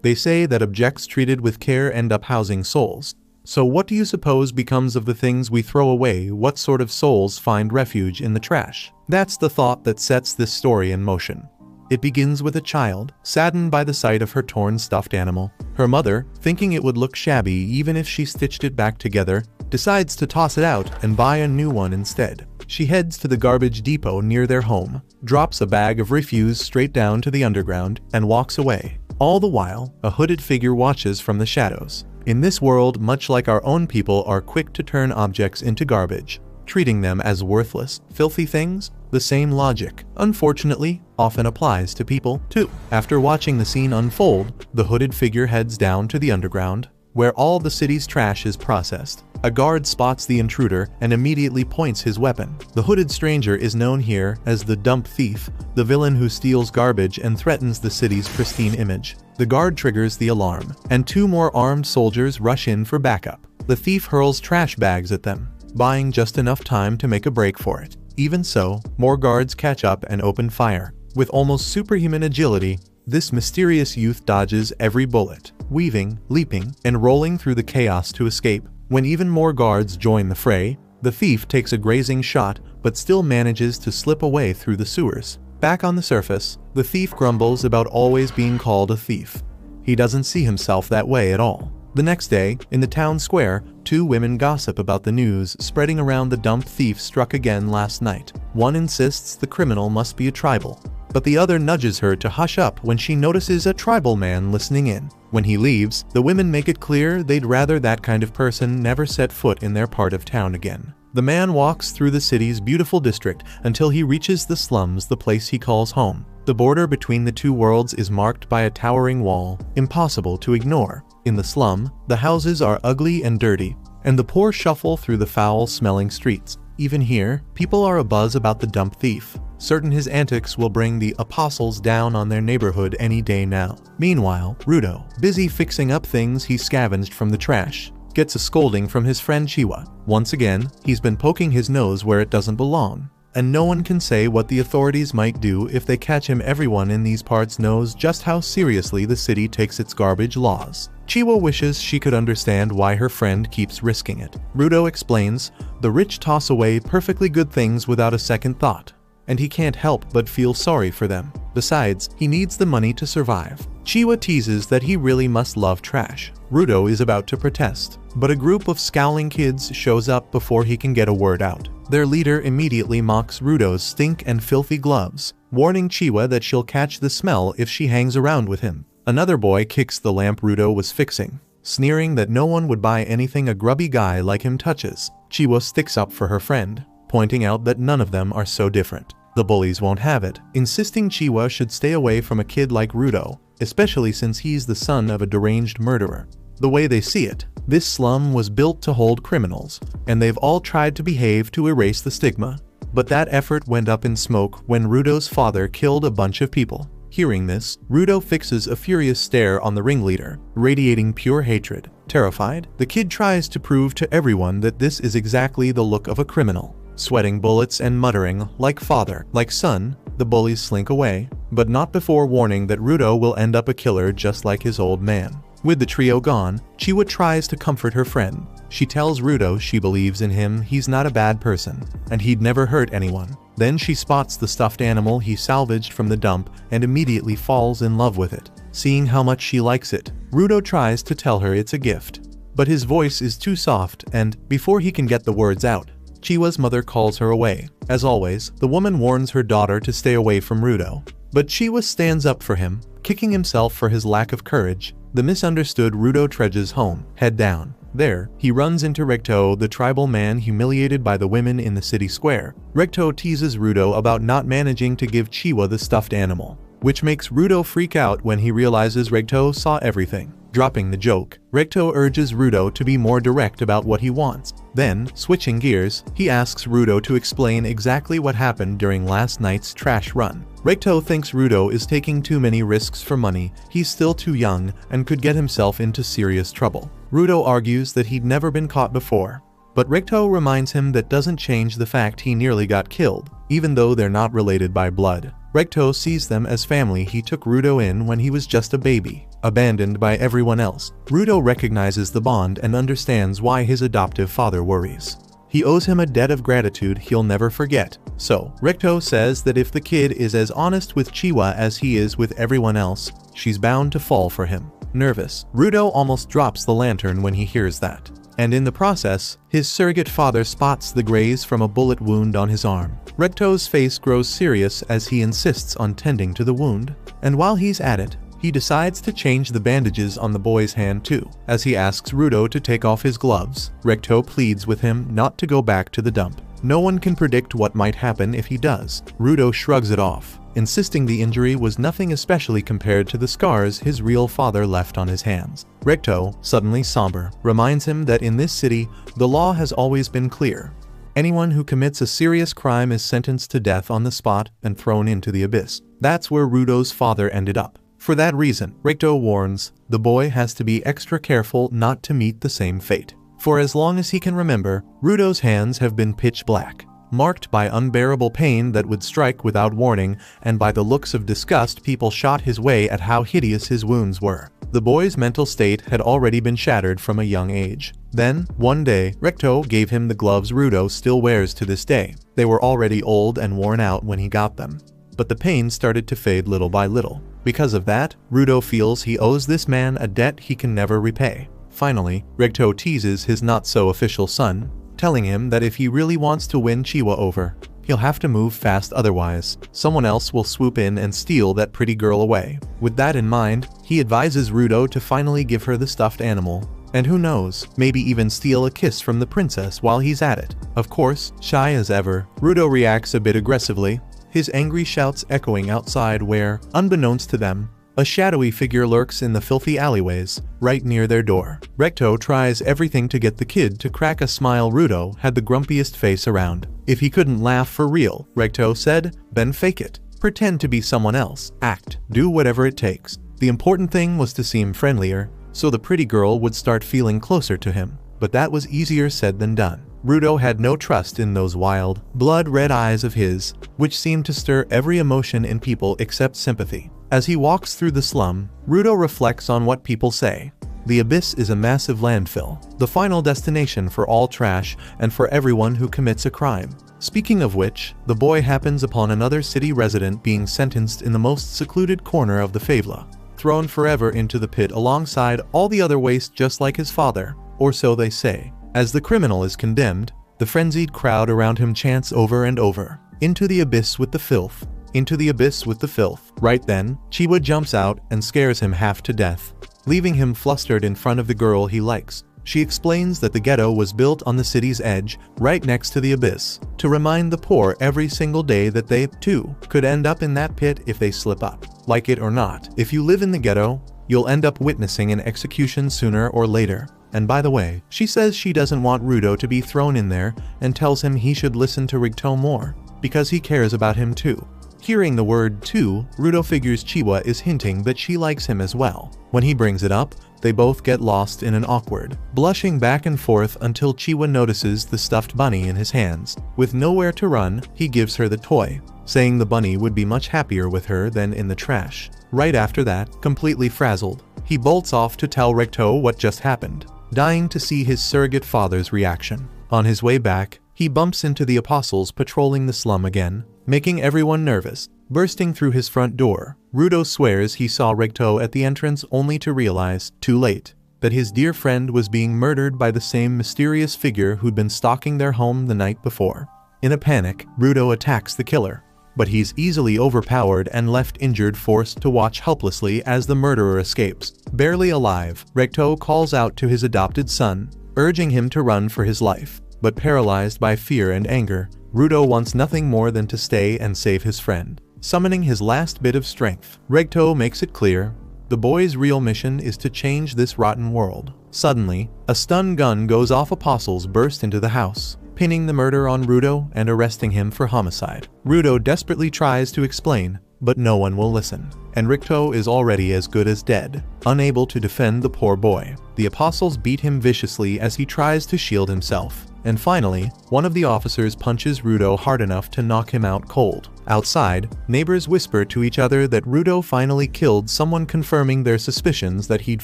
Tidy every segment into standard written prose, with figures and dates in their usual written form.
They say that objects treated with care end up housing souls. So what do you suppose becomes of the things we throw away? What sort of souls find refuge in the trash? That's the thought that sets this story in motion. It begins with a child, saddened by the sight of her torn stuffed animal. Her mother, thinking it would look shabby even if she stitched it back together, decides to toss it out and buy a new one instead. She heads to the garbage depot near their home, drops a bag of refuse straight down to the underground, and walks away. All the while, a hooded figure watches from the shadows. In this world, much like our own, people are quick to turn objects into garbage, treating them as worthless, filthy things. The same logic, unfortunately, often applies to people, too. After watching the scene unfold, the hooded figure heads down to the underground, where all the city's trash is processed. A guard spots the intruder and immediately points his weapon. The hooded stranger is known here as the dump thief, the villain who steals garbage and threatens the city's pristine image. The guard triggers the alarm, and 2 more armed soldiers rush in for backup. The thief hurls trash bags at them, buying just enough time to make a break for it. Even so, more guards catch up and open fire. With almost superhuman agility, this mysterious youth dodges every bullet, weaving, leaping, and rolling through the chaos to escape. When even more guards join the fray, the thief takes a grazing shot but still manages to slip away through the sewers. Back on the surface, the thief grumbles about always being called a thief. He doesn't see himself that way at all. The next day, in the town square, 2 women gossip about the news spreading around the dump thief struck again last night. One insists the criminal must be a tribal, but the other nudges her to hush up when she notices a tribal man listening in. When he leaves, the women make it clear they'd rather that kind of person never set foot in their part of town again. The man walks through the city's beautiful district until he reaches the slums, the place he calls home. The border between the 2 worlds is marked by a towering wall, impossible to ignore. In the slum, the houses are ugly and dirty, and the poor shuffle through the foul-smelling streets. Even here, people are abuzz about the dump thief, certain his antics will bring the apostles down on their neighborhood any day now. Meanwhile, Rudo, busy fixing up things he scavenged from the trash, gets a scolding from his friend Chiwa. Once again, he's been poking his nose where it doesn't belong, and no one can say what the authorities might do if they catch him. Everyone in these parts knows just how seriously the city takes its garbage laws. Chiwa wishes she could understand why her friend keeps risking it. Rudo explains, the rich toss away perfectly good things without a second thought, and he can't help but feel sorry for them. Besides, he needs the money to survive. Chiwa teases that he really must love trash. Rudo is about to protest, but a group of scowling kids shows up before he can get a word out. Their leader immediately mocks Rudo's stink and filthy gloves, warning Chiwa that she'll catch the smell if she hangs around with him. Another boy kicks the lamp Rudo was fixing, sneering that no one would buy anything a grubby guy like him touches. Chiwa sticks up for her friend, pointing out that none of them are so different. The bullies won't have it, insisting Chiwa should stay away from a kid like Rudo, especially since he's the son of a deranged murderer. The way they see it, this slum was built to hold criminals, and they've all tried to behave to erase the stigma. But that effort went up in smoke when Rudo's father killed a bunch of people. Hearing this, Rudo fixes a furious stare on the ringleader, radiating pure hatred. Terrified, the kid tries to prove to everyone that this is exactly the look of a criminal. Sweating bullets and muttering, like father, like son, the bullies slink away, but not before warning that Rudo will end up a killer just like his old man. With the trio gone, Chiwa tries to comfort her friend. She tells Rudo she believes in him, he's not a bad person, and he'd never hurt anyone. Then she spots the stuffed animal he salvaged from the dump and immediately falls in love with it. Seeing how much she likes it, Rudo tries to tell her it's a gift, but his voice is too soft, and before he can get the words out, Chiwa's mother calls her away. As always, the woman warns her daughter to stay away from Rudo, but Chiwa stands up for him, kicking himself for his lack of courage. The misunderstood Rudo trudges home, head down. There, he runs into Recto, the tribal man humiliated by the women in the city square. Recto teases Rudo about not managing to give Chiwa the stuffed animal, which makes Rudo freak out when he realizes Recto saw everything. Dropping the joke, Recto urges Rudo to be more direct about what he wants. Then, switching gears, he asks Rudo to explain exactly what happened during last night's trash run. Recto thinks Rudo is taking too many risks for money, he's still too young and could get himself into serious trouble. Rudo argues that he'd never been caught before, but Recto reminds him that doesn't change the fact he nearly got killed, even though they're not related by blood. Recto sees them as family. He took Rudo in when he was just a baby, abandoned by everyone else. Rudo recognizes the bond and understands why his adoptive father worries. He owes him a debt of gratitude he'll never forget. So, Recto says that if the kid is as honest with Chiwa as he is with everyone else, she's bound to fall for him. Nervous, Rudo almost drops the lantern when he hears that. And in the process, his surrogate father spots the graze from a bullet wound on his arm. Recto's face grows serious as he insists on tending to the wound, and while he's at it, he decides to change the bandages on the boy's hand too. As he asks Rudo to take off his gloves, Recto pleads with him not to go back to the dump. No one can predict what might happen if he does. Rudo shrugs it off, insisting the injury was nothing especially compared to the scars his real father left on his hands. Recto, suddenly somber, reminds him that in this city, the law has always been clear. Anyone who commits a serious crime is sentenced to death on the spot and thrown into the abyss. That's where Rudo's father ended up. For that reason, Recto warns, the boy has to be extra careful not to meet the same fate. For as long as he can remember, Rudo's hands have been pitch black, marked by unbearable pain that would strike without warning, and by the looks of disgust people shot his way at how hideous his wounds were. The boy's mental state had already been shattered from a young age. Then, one day, Recto gave him the gloves Rudo still wears to this day. They were already old and worn out when he got them, but the pain started to fade little by little. Because of that, Rudo feels he owes this man a debt he can never repay. Finally, Recto teases his not-so-official son, telling him that if he really wants to win Chiwa over, he'll have to move fast, otherwise someone else will swoop in and steal that pretty girl away. With that in mind, he advises Rudo to finally give her the stuffed animal, and who knows, maybe even steal a kiss from the princess while he's at it. Of course, shy as ever, Rudo reacts a bit aggressively, his angry shouts echoing outside where, unbeknownst to them, a shadowy figure lurks in the filthy alleyways, right near their door. Recto tries everything to get the kid to crack a smile. Rudo had the grumpiest face around. If he couldn't laugh for real, Recto said, then fake it. Pretend to be someone else. Act. Do whatever it takes. The important thing was to seem friendlier, so the pretty girl would start feeling closer to him. But that was easier said than done. Rudo had no trust in those wild, blood-red eyes of his, which seemed to stir every emotion in people except sympathy. As he walks through the slum, Rudo reflects on what people say. The abyss is a massive landfill, the final destination for all trash and for everyone who commits a crime. Speaking of which, the boy happens upon another city resident being sentenced in the most secluded corner of the favela, thrown forever into the pit alongside all the other waste just like his father, or so they say. As the criminal is condemned, the frenzied crowd around him chants over and over, "Into the abyss with the filth. Into the abyss with the filth." Right then, Chiwa jumps out and scares him half to death, leaving him flustered in front of the girl he likes. She explains that the ghetto was built on the city's edge, right next to the abyss, to remind the poor every single day that they, too, could end up in that pit if they slip up. Like it or not, if you live in the ghetto, you'll end up witnessing an execution sooner or later. And by the way, she says she doesn't want Rudo to be thrown in there and tells him he should listen to Rigto more, because he cares about him too. Hearing the word too, Rudo figures Chiwa is hinting that she likes him as well. When he brings it up, they both get lost in an awkward, blushing back and forth until Chiwa notices the stuffed bunny in his hands. With nowhere to run, he gives her the toy, saying the bunny would be much happier with her than in the trash. Right after that, completely frazzled, he bolts off to tell Rigto what just happened, dying to see his surrogate father's reaction. On his way back, he bumps into the apostles patrolling the slum again, making everyone nervous. Bursting through his front door, Rudo swears he saw Rigto at the entrance only to realize, too late, that his dear friend was being murdered by the same mysterious figure who'd been stalking their home the night before. In a panic, Rudo attacks the killer, but he's easily overpowered and left injured, forced to watch helplessly as the murderer escapes. Barely alive, Rigto calls out to his adopted son, urging him to run for his life. But paralyzed by fear and anger, Rudo wants nothing more than to stay and save his friend. Summoning his last bit of strength, Rigto makes it clear, the boy's real mission is to change this rotten world. Suddenly, a stun gun goes off. Apostles burst into the house, pinning the murder on Rudo and arresting him for homicide. Rudo desperately tries to explain, but no one will listen, and Rigto is already as good as dead, unable to defend the poor boy. The apostles beat him viciously as he tries to shield himself, And finally, one of the officers punches Rudo hard enough to knock him out cold. Outside, neighbors whisper to each other that Rudo finally killed someone, confirming their suspicions that he'd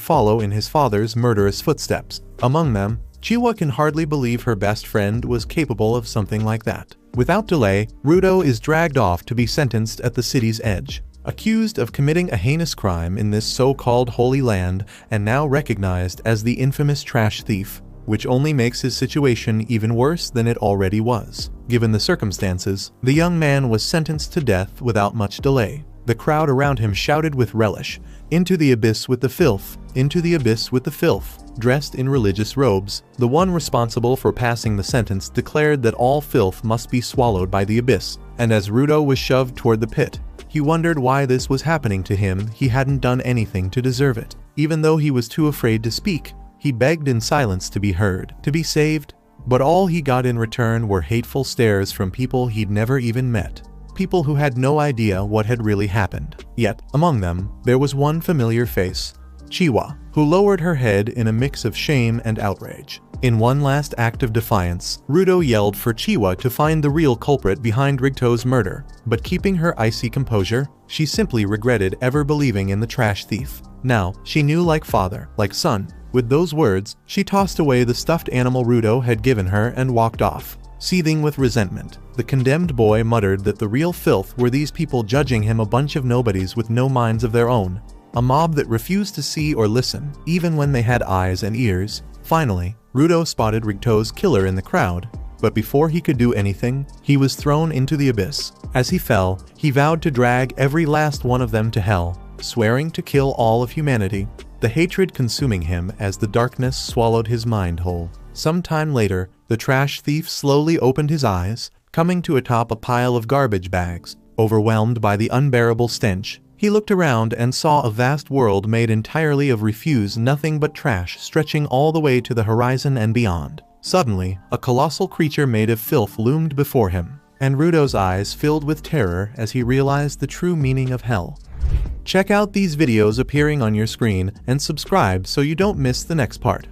follow in his father's murderous footsteps. Among them, Chiwa can hardly believe her best friend was capable of something like that. Without delay, Rudo is dragged off to be sentenced at the city's edge. Accused of committing a heinous crime in this so-called Holy Land and now recognized as the infamous trash thief, which only makes his situation even worse than it already was. Given the circumstances, the young man was sentenced to death without much delay. The crowd around him shouted with relish, "Into the abyss with the filth! Into the abyss with the filth!" Dressed in religious robes, the one responsible for passing the sentence declared that all filth must be swallowed by the abyss, and as Rudo was shoved toward the pit, he wondered why this was happening to him. He hadn't done anything to deserve it. Even though he was too afraid to speak, he begged in silence to be heard, to be saved, but all he got in return were hateful stares from people he'd never even met. People who had no idea what had really happened. Yet, among them, there was one familiar face, Chiwa, who lowered her head in a mix of shame and outrage. In one last act of defiance, Rudo yelled for Chiwa to find the real culprit behind Rigto's murder, but keeping her icy composure, she simply regretted ever believing in the trash thief. Now, she knew like father, like son. With those words, she tossed away the stuffed animal Rudo had given her and walked off. Seething with resentment, the condemned boy muttered that the real filth were these people judging him, a bunch of nobodies with no minds of their own. A mob that refused to see or listen, even when they had eyes and ears. Finally, Rudo spotted Rigto's killer in the crowd, but before he could do anything, he was thrown into the abyss. As he fell, he vowed to drag every last one of them to hell, swearing to kill all of humanity, the hatred consuming him as the darkness swallowed his mind whole. Some time later, the trash thief slowly opened his eyes, coming to atop a pile of garbage bags. Overwhelmed by the unbearable stench, he looked around and saw a vast world made entirely of refuse, nothing but trash stretching all the way to the horizon and beyond. Suddenly, a colossal creature made of filth loomed before him, and Rudo's eyes filled with terror as he realized the true meaning of hell. Check out these videos appearing on your screen and subscribe so you don't miss the next part.